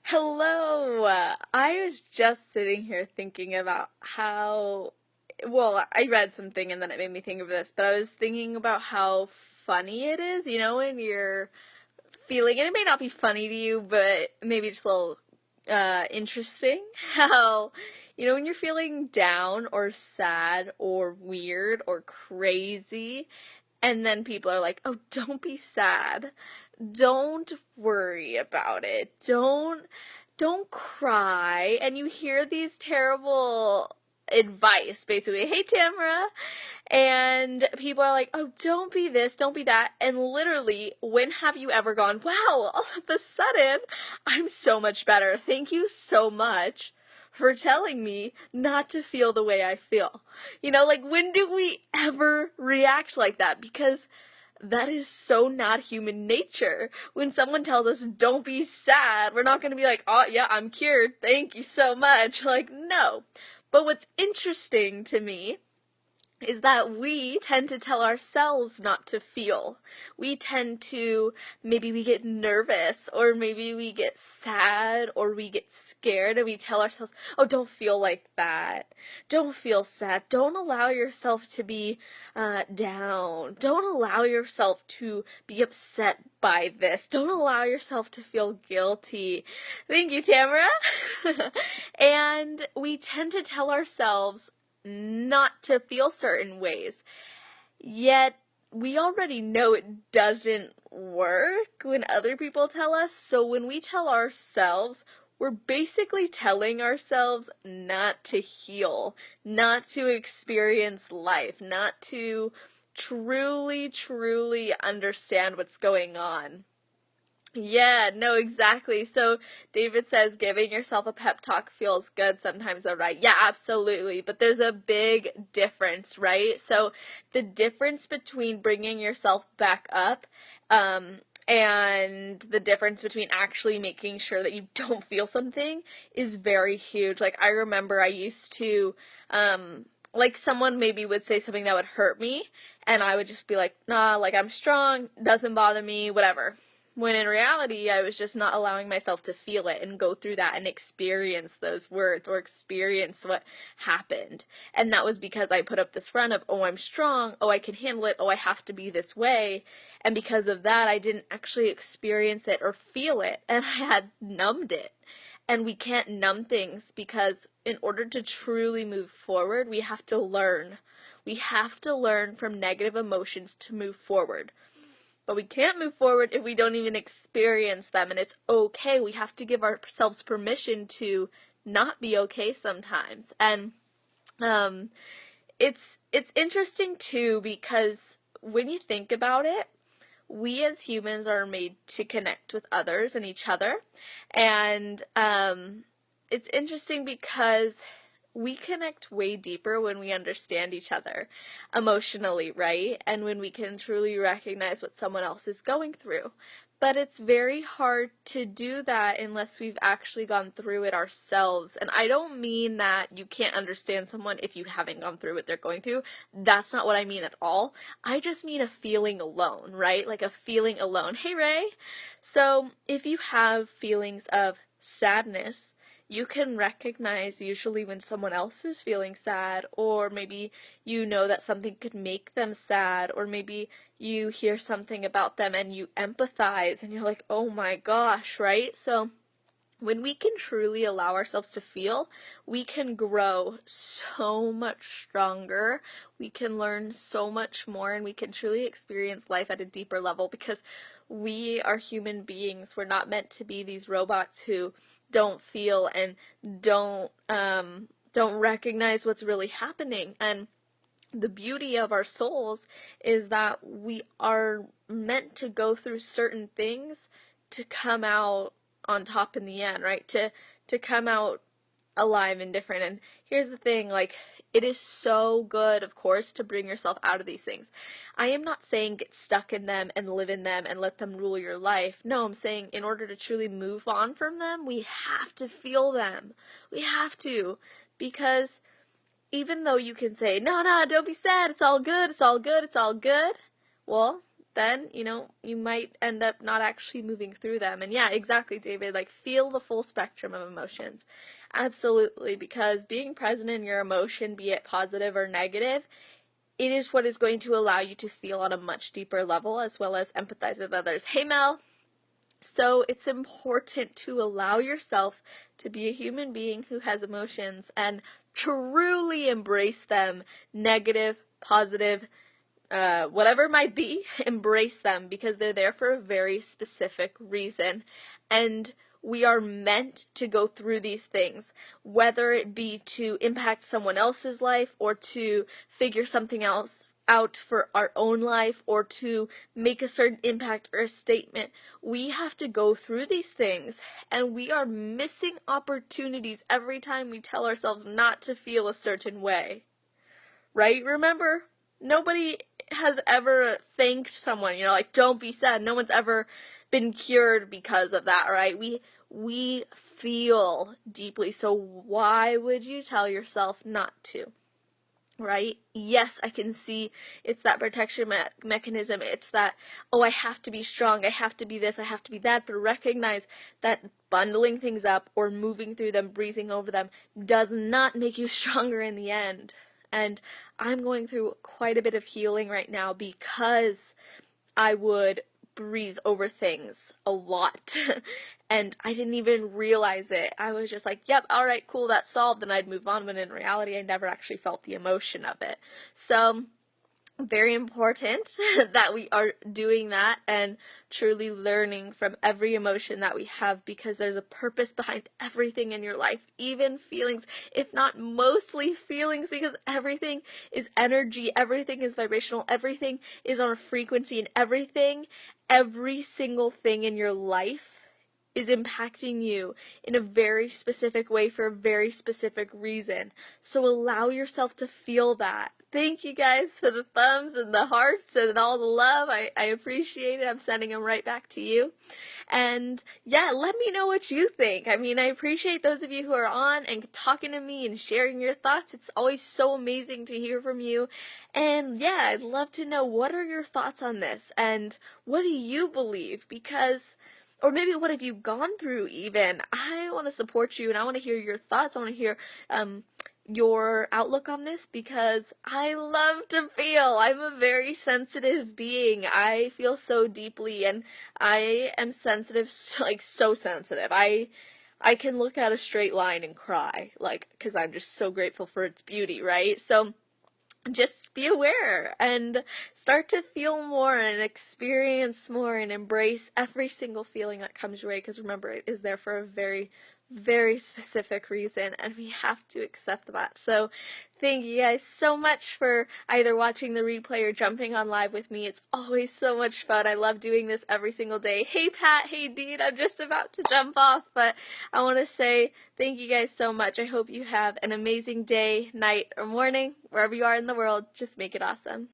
Hello. I was just sitting here thinking about I read something and then it made me think of this, but I was thinking about how funny it is, when you're feeling, and it may not be funny to you, but maybe just a little interesting, how, when you're feeling down or sad or weird or crazy, and then people are like, oh, don't be sad. Don't worry about it. Don't cry. And you hear these terrible advice, basically. Hey, Tamara. And people are like, oh, don't be this, don't be that. And literally, when have you ever gone, wow, all of a sudden, I'm so much better. Thank you so much for telling me not to feel the way I feel. Like, when do we ever react like that? Because that is so not human nature. When someone tells us, don't be sad, we're not going to be like, oh, yeah, I'm cured. Thank you so much. Like, no. But what's interesting to me is that we tend to tell ourselves not to feel. We tend to, maybe we get nervous, or maybe we get sad, or we get scared, and we tell ourselves, oh, don't feel like that. Don't feel sad. Don't allow yourself to be down. Don't allow yourself to be upset by this. Don't allow yourself to feel guilty. Thank you, Tamara. And we tend to tell ourselves not to feel certain ways. Yet, we already know it doesn't work when other people tell us. So when we tell ourselves, we're basically telling ourselves not to heal, not to experience life, not to truly, truly understand what's going on. Yeah, no, exactly. So David says giving yourself a pep talk feels good sometimes, though, right? Yeah, absolutely. But there's a big difference, right? So the difference between bringing yourself back up, and the difference between actually making sure that you don't feel something is very huge. Like, I remember I used to, like, someone maybe would say something that would hurt me, and I would just be like, nah, like, I'm strong, doesn't bother me, whatever. When in reality, I was just not allowing myself to feel it and go through that and experience those words or experience what happened. And that was because I put up this front of, oh, I'm strong, oh, I can handle it, oh, I have to be this way. And because of that, I didn't actually experience it or feel it, and I had numbed it. And we can't numb things, because in order to truly move forward, we have to learn. We have to learn from negative emotions to move forward. But we can't move forward if we don't even experience them, and it's okay. We have to give ourselves permission to not be okay sometimes. And it's interesting too, because when you think about it, we as humans are made to connect with others and each other. And it's interesting because we connect way deeper when we understand each other emotionally, right? And when we can truly recognize what someone else is going through. But it's very hard to do that unless we've actually gone through it ourselves. And I don't mean that you can't understand someone if you haven't gone through what they're going through. That's not what I mean at all. I just mean a feeling alone, right? Like a feeling alone. Hey, Ray. So if you have feelings of sadness, you can recognize usually when someone else is feeling sad, or maybe you know that something could make them sad, or maybe you hear something about them and you empathize and you're like, oh my gosh, right? So when we can truly allow ourselves to feel, we can grow so much stronger. We can learn so much more, and we can truly experience life at a deeper level, because we are human beings. We're not meant to be these robots who don't feel and don't recognize what's really happening. And the beauty of our souls is that we are meant to go through certain things to come out on top in the end, right? To come out alive and different. And here's the thing, like, it is so good, of course, to bring yourself out of these things. I am not saying get stuck in them and live in them and let them rule your life. No, I'm saying in order to truly move on from them, we have to feel them. We have to, because even though you can say, no, no, don't be sad, it's all good, it's all good, it's all good, well, then, you might end up not actually moving through them. And yeah, exactly, David. Like, feel the full spectrum of emotions. Absolutely, because being present in your emotion, be it positive or negative, it is what is going to allow you to feel on a much deeper level as well as empathize with others. Hey, Mel. So it's important to allow yourself to be a human being who has emotions and truly embrace them, negative, positive, whatever it might be, embrace them because they're there for a very specific reason. And we are meant to go through these things, whether it be to impact someone else's life or to figure something else out for our own life or to make a certain impact or a statement. We have to go through these things, and we are missing opportunities every time we tell ourselves not to feel a certain way. Right? Remember, nobody has ever thanked someone, like, don't be sad. No one's ever been cured because of that, right? We feel deeply, so why would you tell yourself not to? Right? Yes, I can see it's that protection mechanism. It's that, oh, I have to be strong. I have to be this. I have to be that. But recognize that bundling things up or moving through them, breezing over them, does not make you stronger in the end. And I'm going through quite a bit of healing right now because I would breeze over things a lot. And I didn't even realize it. I was just like, yep, all right, cool, that's solved. And I'd move on. When in reality, I never actually felt the emotion of it. So very important that we are doing that and truly learning from every emotion that we have, because there's a purpose behind everything in your life, even feelings, if not mostly feelings, because everything is energy, everything is vibrational, everything is on a frequency, and every single thing in your life is impacting you in a very specific way for a very specific reason. So allow yourself to feel that. Thank you guys for the thumbs and the hearts and all the love. I appreciate it. I'm sending them right back to you. And yeah, let me know what you think. I mean, I appreciate those of you who are on and talking to me and sharing your thoughts. It's always so amazing to hear from you. And yeah, I'd love to know, what are your thoughts on this? And what do you believe? Or maybe what have you gone through even? I want to support you and I want to hear your thoughts. I want to hear your outlook on this, because I love to feel. I'm a very sensitive being. I feel so deeply, and I am sensitive, so sensitive. I can look at a straight line and cry, because I'm just so grateful for its beauty, right? So just be aware and start to feel more and experience more and embrace every single feeling that comes your way, because remember, it is there for a very, very specific reason, and we have to accept that. So thank you guys so much for either watching the replay or jumping on live with me. It's always so much fun. I love doing this every single day. Hey Pat, hey Dean, I'm just about to jump off, but I want to say thank you guys so much. I hope you have an amazing day, night, or morning, wherever you are in the world. Just make it awesome.